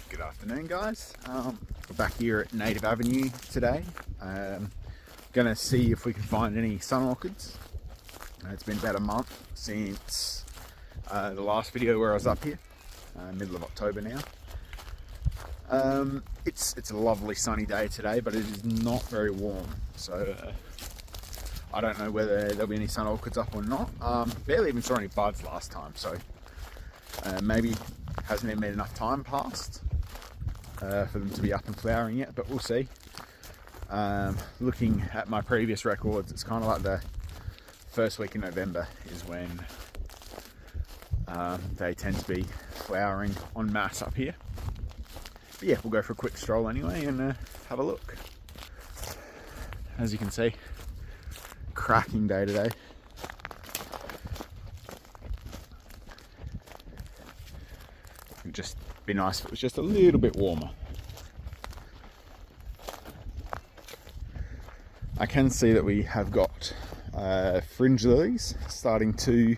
Good afternoon, guys. We're back here at Native Avenue today. Gonna see if we can find any sun orchids. It's been about a month since the last video where I was up here, middle of October now. It's a lovely sunny day today, but it is not very warm, so I don't know whether there'll be any sun orchids up or not. Barely even saw any buds last time, so maybe hasn't even been enough time passed for them to be up and flowering yet, but we'll see. Looking at my previous records, it's kind of like the first week in November is when they tend to be flowering en masse up here. But yeah, we'll go for a quick stroll anyway and have a look. As you can see, cracking day today. It'd just be nice if it was just a little bit warmer. I can see that we have got fringe lilies starting to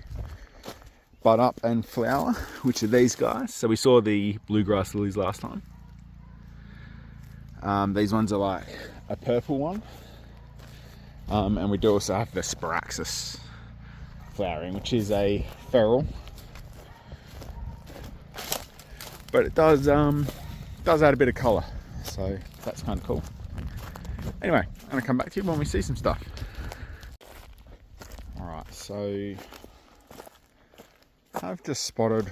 bud up and flower, which are these guys. So we saw the bluegrass lilies last time. These ones are like a purple one. And we do also have the Sparaxis flowering, which is a feral. But it does add a bit of colour, so that's kind of cool. Anyway, I'm going to come back to you when we see some stuff. Alright, so I've just spotted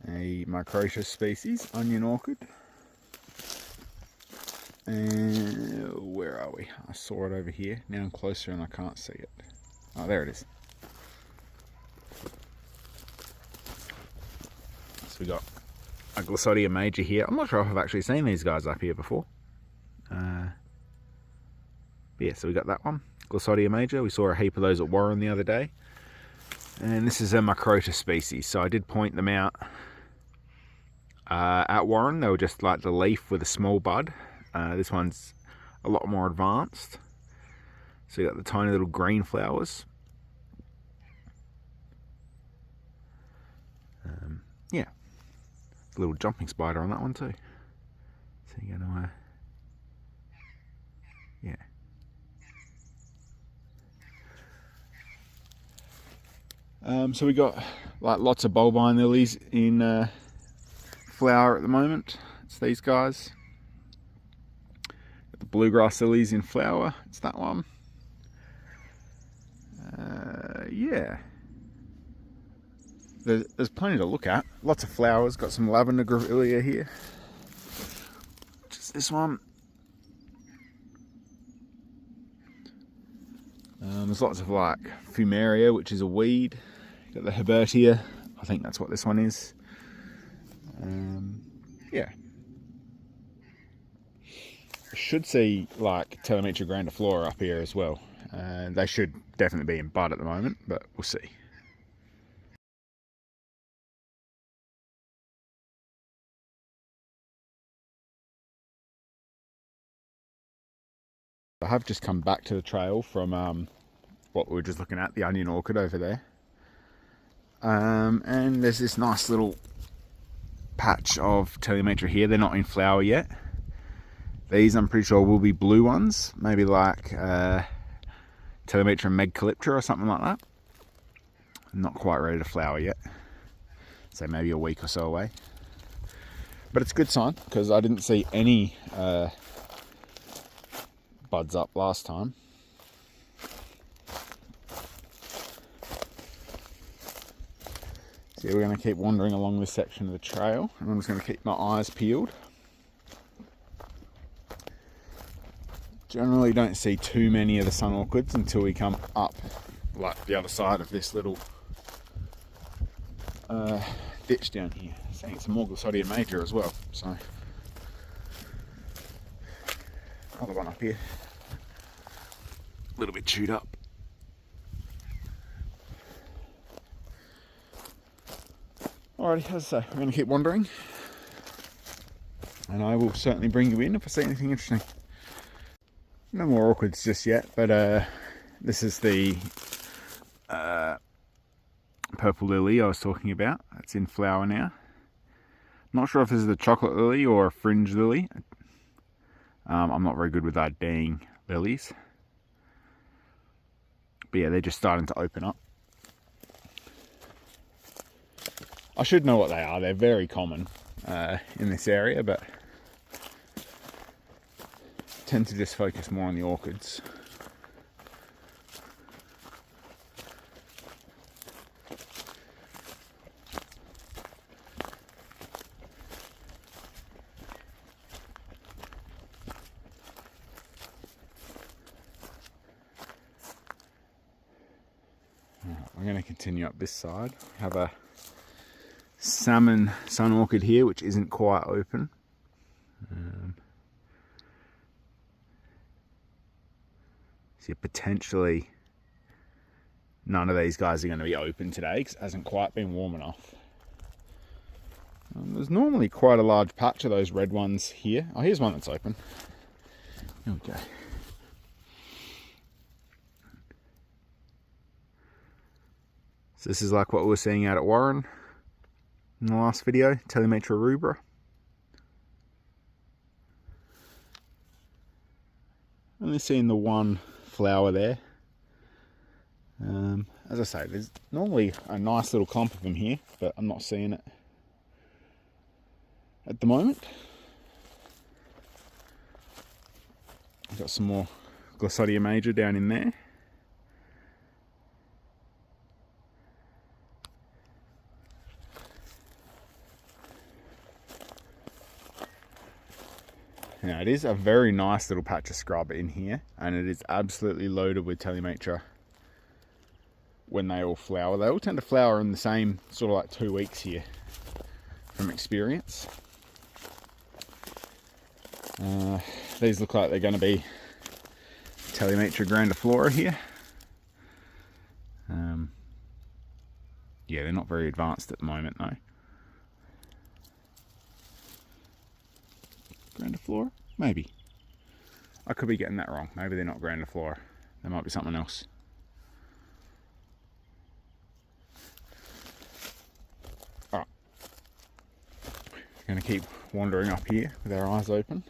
a Microtia species onion orchid. And where are we? I saw it over here. Now I'm closer and I can't see it. Oh, there it is. So we got a Glossodia major here. I'm not sure if I've actually seen these guys up here before. Yeah, so we got that one, Glossodia major. We saw a heap of those at Warren the other day. And this is a Microtia species, so I did point them out at Warren. They were just like the leaf with a small bud. This one's a lot more advanced. So you got the tiny little green flowers. Yeah, a little jumping spider on that one too. So you're gonna, yeah. So we got like lots of bulbine lilies in flower at the moment. It's these guys. Got the bluegrass lilies in flower. It's that one. Yeah. There's plenty to look at. Lots of flowers. Got some lavender grevillea here. Just this one. There's lots of like fumaria, which is a weed. Got the Herbertia. I think that's what this one is. Yeah. I should see like Telemetra grandiflora up here as well. They should definitely be in bud at the moment, but we'll see. I have just come back to the trail from what we were just looking at, the onion orchid over there. And there's this nice little patch of Telemetra here. They're not in flower yet. These I'm pretty sure will be blue ones, maybe like Telemetra megcalyptra or something like that. Not quite ready to flower yet, so maybe a week or so away. But it's a good sign because I didn't see any buds up last time. So yeah, we're going to keep wandering along this section of the trail, and I'm just going to keep my eyes peeled. Generally don't see too many of the sun orchids until we come up like the other side of this little ditch down here. Seeing some more Glossodia major as well, so another one up here, a little bit chewed up. Alrighty, as I say, we're going to keep wandering, and I will certainly bring you in if I see anything interesting. No more orchids just yet, but this is the purple lily I was talking about. It's in flower now. Not sure if this is the chocolate lily or a fringe lily. I'm not very good with IDing lilies. But yeah, they're just starting to open up. I should know what they are. They're very common in this area, but tend to just focus more on the orchids. I'm going to continue up this side. Have a salmon sun orchid here, which isn't quite open. So potentially none of these guys are going to be open today because it hasn't quite been warm enough. There's normally quite a large patch of those red ones here. Oh, here's one that's open. Here we go. So this is like what we were seeing out at Warren in the last video, Telemetra rubra. Only seeing the one flower there. As I say, there's normally a nice little clump of them here, but I'm not seeing it at the moment. I've got some more Glossodia major down in there. Now it is a very nice little patch of scrub in here, and it is absolutely loaded with Telemetra when they all flower. They all tend to flower in the same sort of like 2 weeks here from experience. These look like they're going to be Telemetra grandiflora here. Yeah, they're not very advanced at the moment though. Grandiflora? Maybe. I could be getting that wrong. Maybe they're not grandiflora. They might be something else. Alright. Going to keep wandering up here with our eyes open.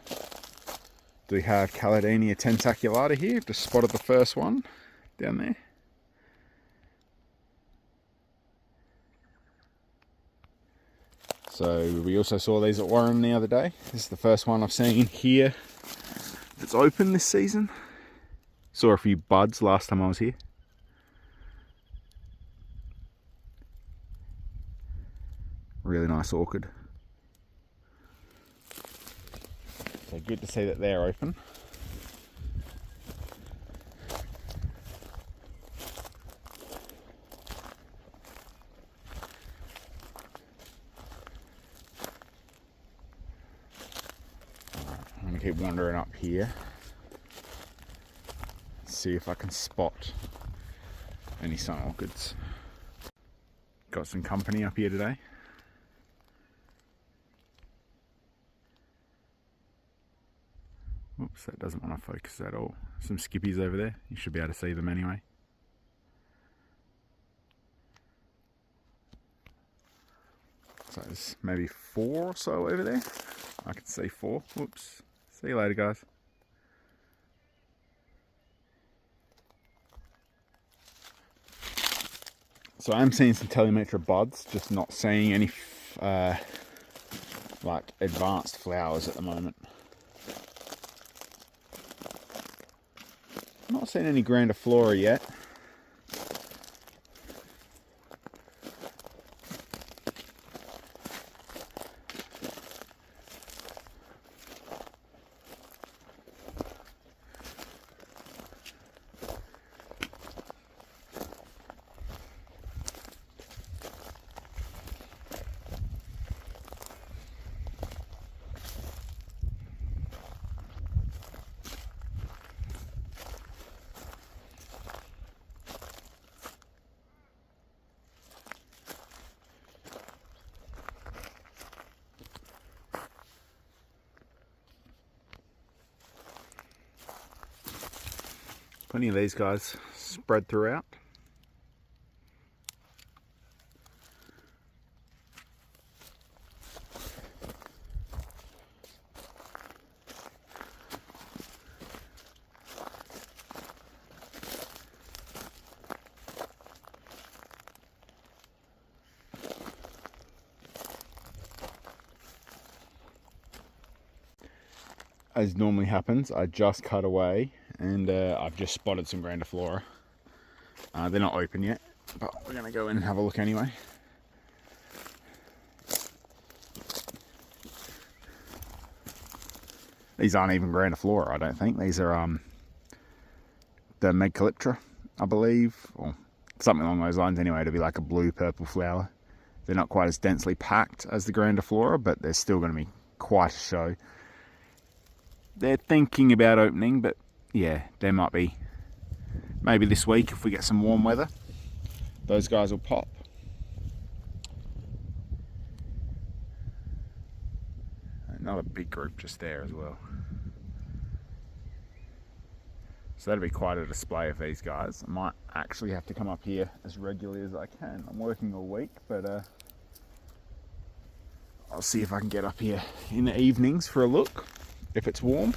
Do we have Calladenia tentaculata here? Just spotted the first one down there. So we also saw these at Warren the other day. This is the first one I've seen here that's open this season. Saw a few buds last time I was here. Really nice orchid. So good to see that they're open. I'm going to keep wandering up here. See if I can spot any sun orchids. Got some company up here today. Oops, that doesn't want to focus at all. Some skippies over there. You should be able to see them anyway. So there's maybe 4 or so over there. I can see 4. Whoops. See you later, guys. So I'm seeing some Telemetra buds, just not seeing any like advanced flowers at the moment. Not seeing any grandiflora yet. Plenty of these guys spread throughout. as normally happens, I just cut away and I've just spotted some grandiflora. They're not open yet, but we're going to go in and have a look anyway. These aren't even grandiflora, I don't think. These are the Megcalyptra, I believe, or something along those lines anyway, to be like a blue-purple flower. They're not quite as densely packed as the grandiflora, but they're still going to be quite a show. They're thinking about opening, but yeah, there might be, maybe this week if we get some warm weather, those guys will pop. Another big group just there as well. So that'll be quite a display of these guys. I might actually have to come up here as regularly as I can. I'm working all week, but I'll see if I can get up here in the evenings for a look, if it's warm.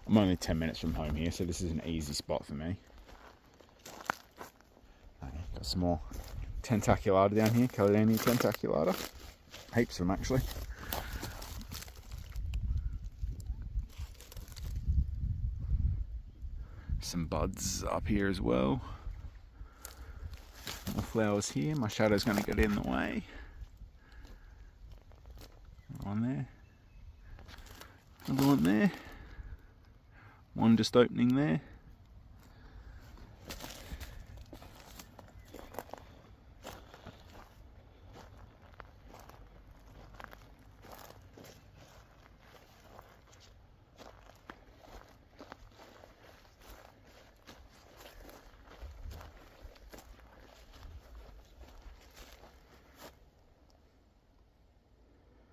I'm only 10 minutes from home here, so this is an easy spot for me. Got some more tentaculata down here, Calidania tentaculata. Heaps of them actually. Some buds up here as well. More flowers here. My shadow's going to get in the way. One there. Another one there. One just opening there.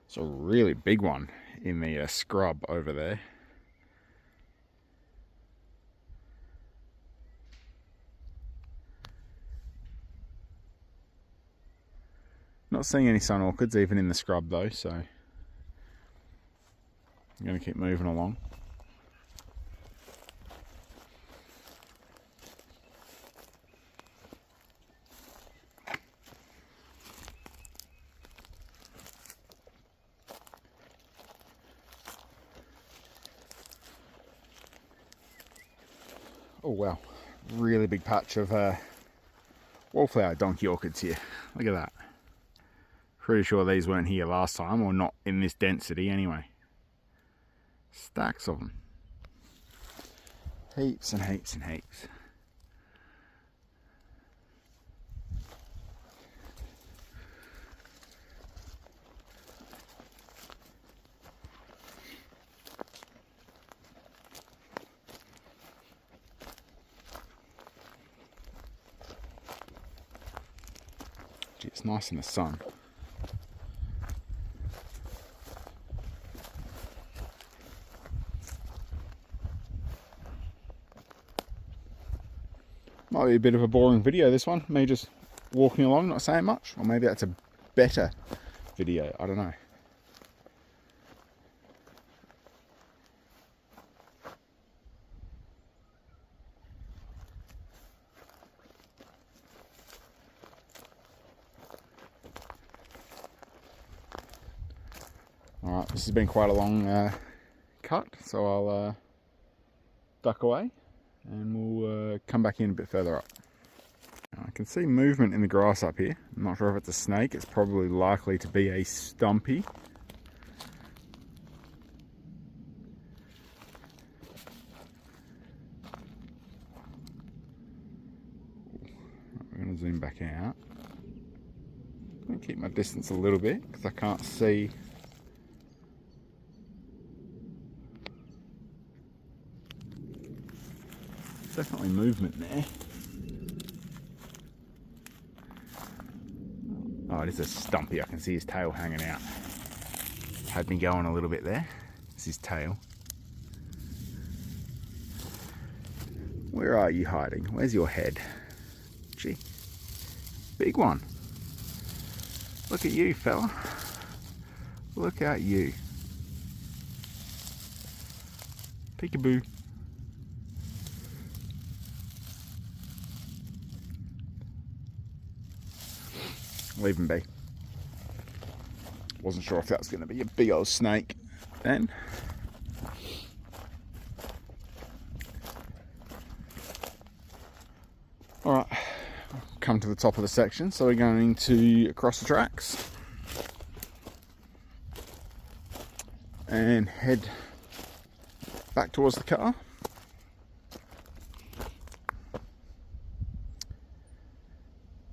It's a really big one in the scrub over there. Not seeing any sun orchids even in the scrub though, so I'm going to keep moving along. Oh wow, really big patch of wallflower donkey orchids here. Look at that. Pretty sure these weren't here last time, or not in this density anyway. Stacks of them. Heaps and heaps and heaps. Gee, it's nice in the sun. Might be a bit of a boring video, this one. Me just walking along, not saying much. Or maybe that's a better video. I don't know. Alright, this has been quite a long cut, so I'll duck away. And we'll come back in a bit further up. I can see movement in the grass up here. I'm not sure if it's a snake. It's probably likely to be a stumpy. I'm going to zoom back out. I'm going to keep my distance a little bit because I can't see. Definitely movement there. Oh, it is a stumpy. I can see his tail hanging out. Had me going a little bit there. It's his tail. Where are you hiding? Where's your head? Gee, big one. Look at you, fella. Look at you. Peekaboo. leave him be. Wasn't sure if that was going to be a big old snake then. Alright, come to the top of the section, so we're going to cross the tracks and head back towards the car.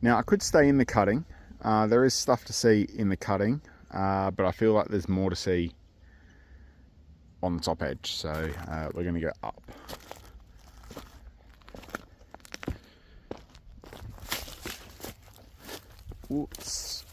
Now I could stay in the cutting. There is stuff to see in the cutting, but I feel like there's more to see on the top edge, so we're going to go up. Whoops.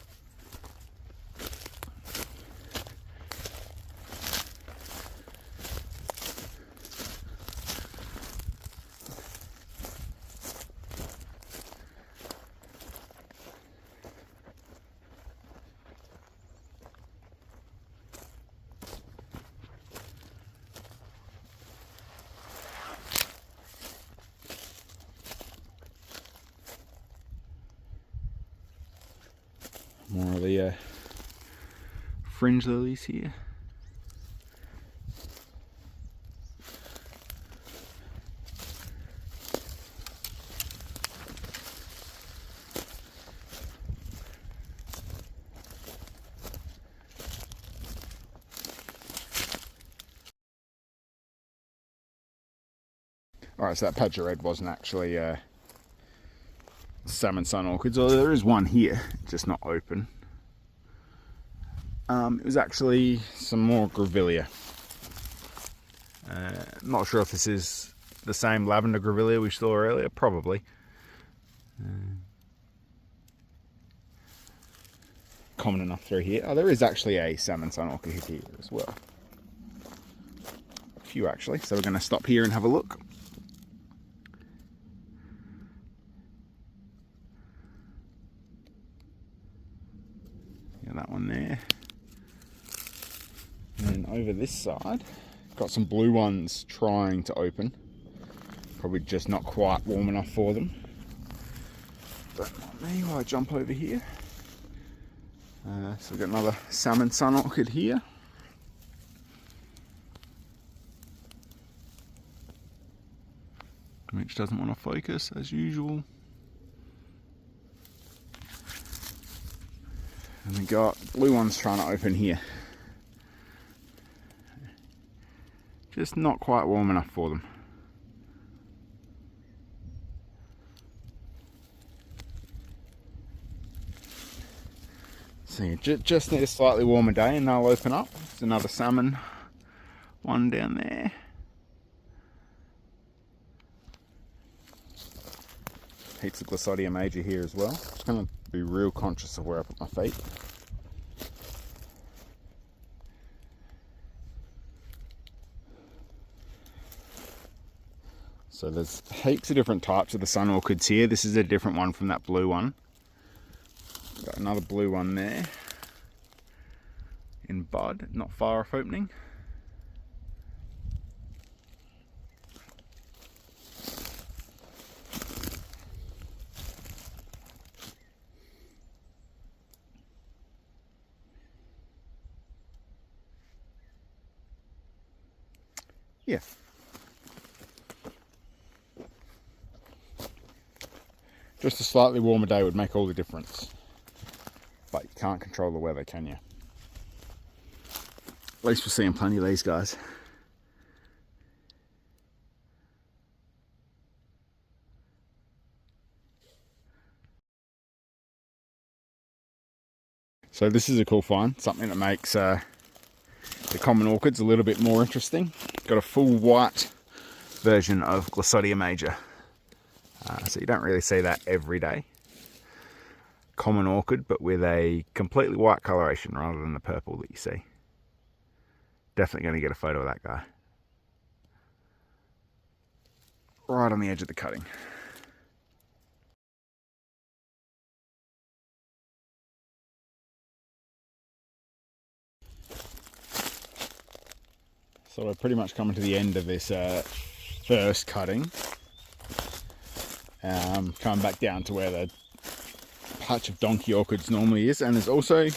More of the fringe lilies here. Alright, so that patch of red wasn't actually salmon sun orchids, although there is one here, just not open. It was actually some more grevillea. Not sure if this is the same lavender grevillea we saw earlier, probably. Common enough through here. Oh, there is actually a salmon sun orchid here as well. A few actually, so we're going to stop here and have a look. That one there, and then over this side got some blue ones trying to open, probably just not quite warm enough for them, but not me while I jump over here. So we've got another salmon sun orchid here, which doesn't want to focus as usual. And we got blue ones trying to open here. Just not quite warm enough for them. So you just need a slightly warmer day and they'll open up. There's another salmon one down there. Heaps of Glissodia major here as well. Just going to be real conscious of where I put my feet. So there's heaps of different types of the sun orchids here. This is a different one from that blue one. Got another blue one there in bud, not far off opening. Yeah. Just a slightly warmer day would make all the difference. But you can't control the weather, can you? At least we're seeing plenty of these guys. So this is a cool find, something that makes the common orchids a little bit more interesting. Got a full white version of Glissodia major. So you don't really see that every day. Common orchid, but with a completely white coloration rather than the purple that you see. Definitely going to get a photo of that guy. Right on the edge of the cutting. So we're pretty much coming to the end of this first cutting. Coming back down to where the patch of donkey orchids normally is, and there's also,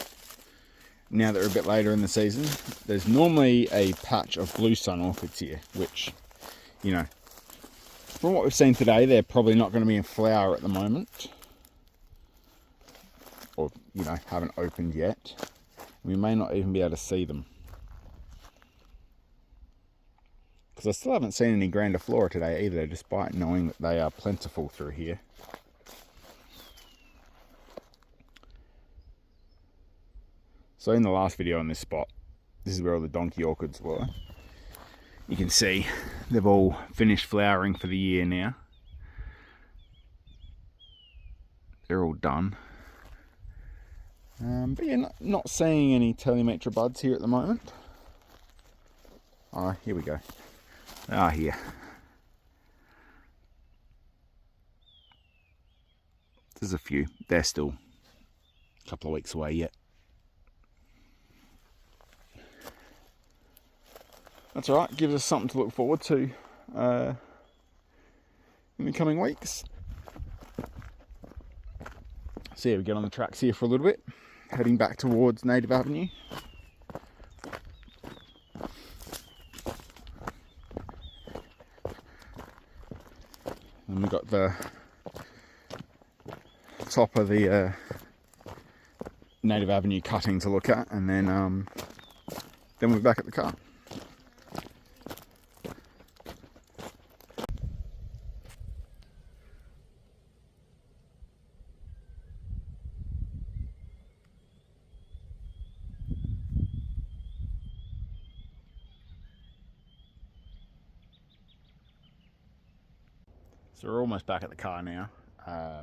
now that we're a bit later in the season, there's normally a patch of blue sun orchids here, which, you know, from what we've seen today, they're probably not going to be in flower at the moment, or, you know, haven't opened yet. We may not even be able to see them, because I still haven't seen any grandiflora today either, despite knowing that they are plentiful through here. So in the last video on this spot, this is where all the donkey orchids were. You can see they've all finished flowering for the year now. They're all done. But yeah, not seeing any telemetra buds here at the moment. Oh, here we go. They are here. There's a few. They're still a couple of weeks away yet. That's all right, gives us something to look forward to in the coming weeks. So yeah, we get on the tracks here for a little bit, heading back towards Native Avenue. And we've got the top of the Native Avenue cutting to look at, and then we're back at the car. So we're almost back at the car now. I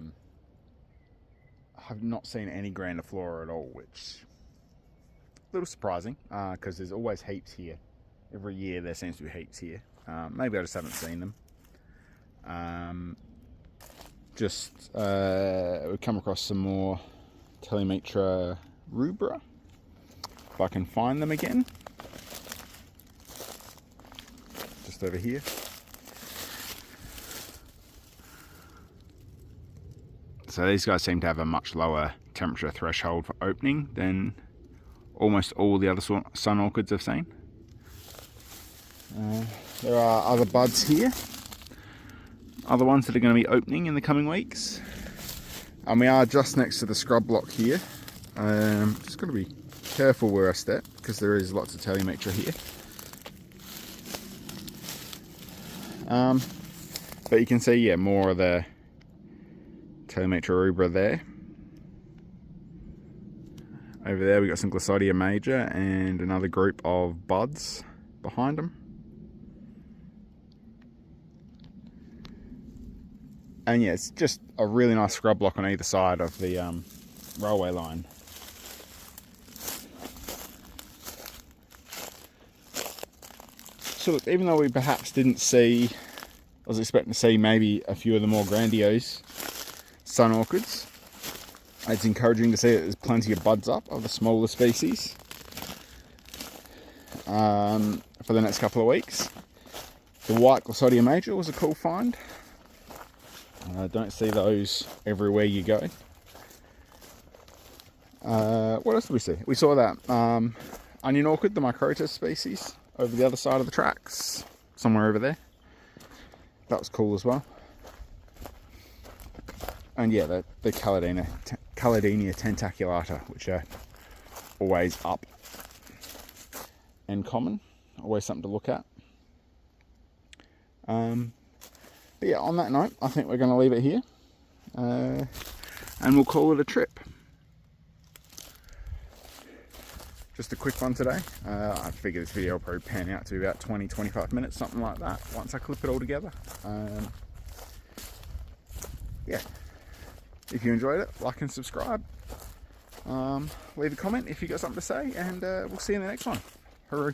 have not seen any grandiflora at all, which is a little surprising, because there's always heaps here. Every year there seems to be heaps here. Maybe I just haven't seen them. We've come across some more Telemetra rubra, if I can find them again. Just over here. So these guys seem to have a much lower temperature threshold for opening than almost all the other sun orchids I've seen. There are other buds here, other ones that are going to be opening in the coming weeks. And we are just next to the scrub block here. Just got to be careful where I step, because there is lots of Telemetra here. But you can see, yeah, more of the Telemetra rubra there. Over there we got some Glossodia major and another group of buds behind them. And yeah, it's just a really nice scrub block on either side of the railway line. So look, even though we perhaps didn't see, I was expecting to see maybe a few of the more grandiose sun orchids, it's encouraging to see that there's plenty of buds up of the smaller species for the next couple of weeks. The white Glossodia major was a cool find. Don't see those everywhere you go. What else did we see? We saw that onion orchid, the Microtus species, over the other side of the tracks, somewhere over there. That was cool as well. And yeah, the Calladenia tentaculata, which are always up and common, always something to look at. But yeah, on that note, I think we're going to leave it here, and we'll call it a trip. Just a quick one today. I figure this video will probably pan out to about 20-25 minutes, something like that, once I clip it all together. Yeah. If you enjoyed it, like and subscribe. Leave a comment if you got something to say, and we'll see you in the next one. Hooray.